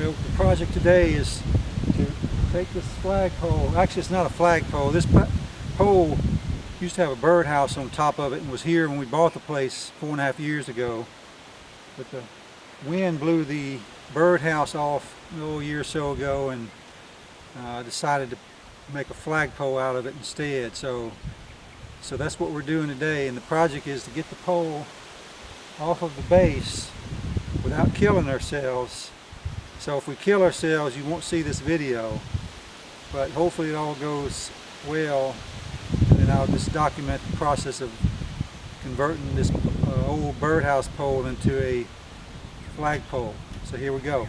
So the project today is to take this flagpole. Actually, it's not a flagpole. This pole used to have a birdhouse on top of it and was here when we bought the place 4.5 years ago. But the wind blew the birdhouse off a year or so ago, and decided to make a flagpole out of it instead. So that's what we're doing today, and the project is to get the pole off of the base without killing ourselves. So if we kill ourselves, you won't see this video, but hopefully it all goes well, and then I'll just document the process of converting this old birdhouse pole into a flagpole. So here we go.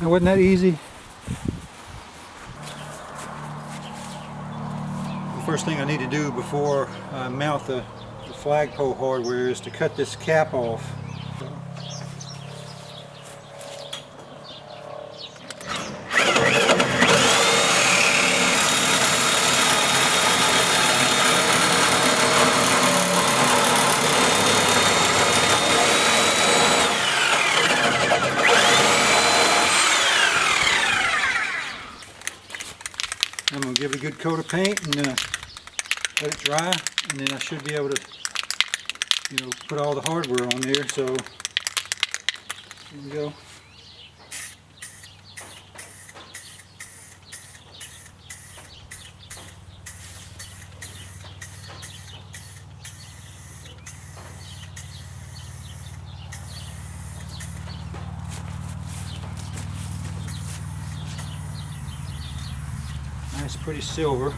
Now, wasn't that easy? The first thing I need to do before I mount the flagpole hardware is to cut this cap off. I'm going to give it a good coat of paint and let it dry, and then I should be able to, put all the hardware on there. So here we go. Nice, pretty silver.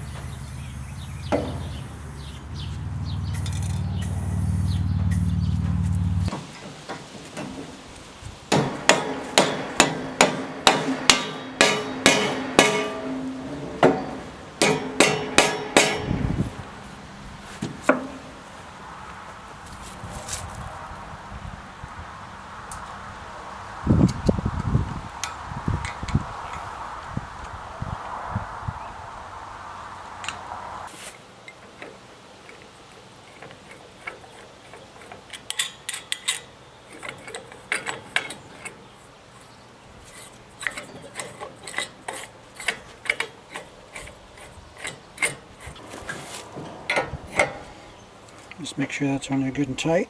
Just make sure that's on there good and tight.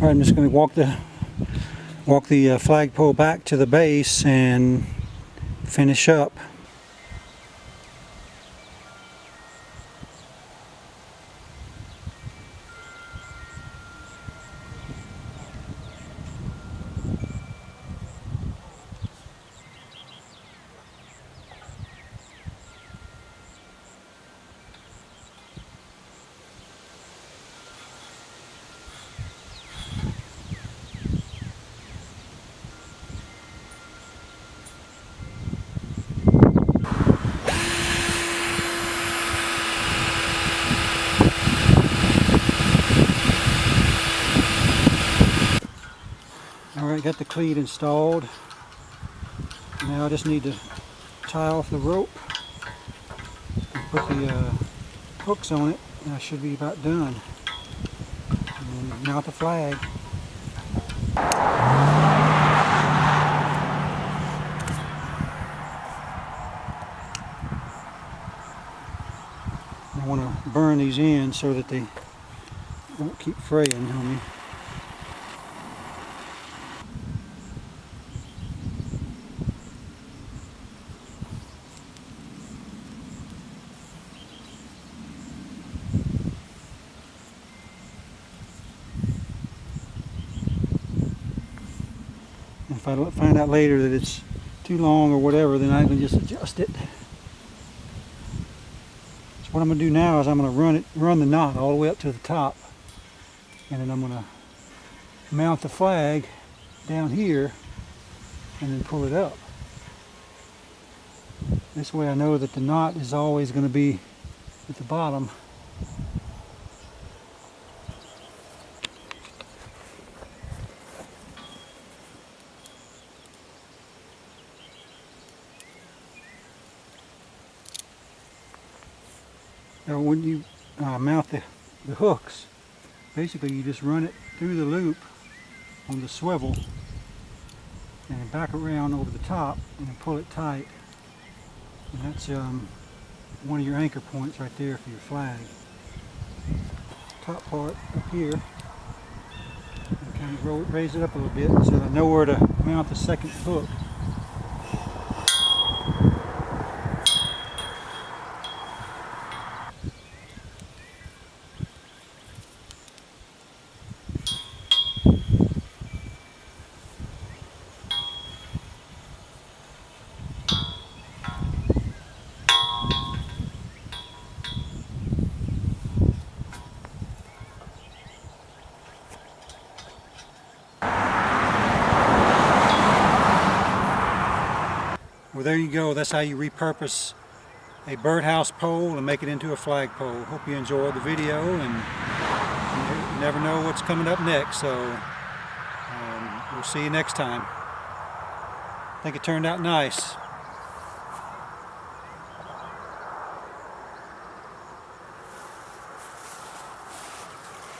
All right, I'm just going to walk the flagpole back to the base and finish up. Alright, got the cleat installed. Now I just need to tie off the rope and put the hooks on it, and I should be about done. And then mount the flag. I want to burn these ends so that they don't keep fraying on me. If I find out later that it's too long or whatever, then I can just adjust it. So what I'm going to do now is I'm going to run the knot all the way up to the top, and then I'm going to mount the flag down here and then pull it up. This way I know that the knot is always going to be at the bottom. Now when you mount the hooks, basically you just run it through the loop on the swivel and then back around over the top and then pull it tight. And that's one of your anchor points right there for your flag. Top part up here, and kind of raise it up a little bit so that I know where to mount the second hook. Well, there you go. That's how you repurpose a birdhouse pole and make it into a flagpole. Hope you enjoyed the video, and you never know what's coming up next, so we'll see you next time. I think it turned out nice.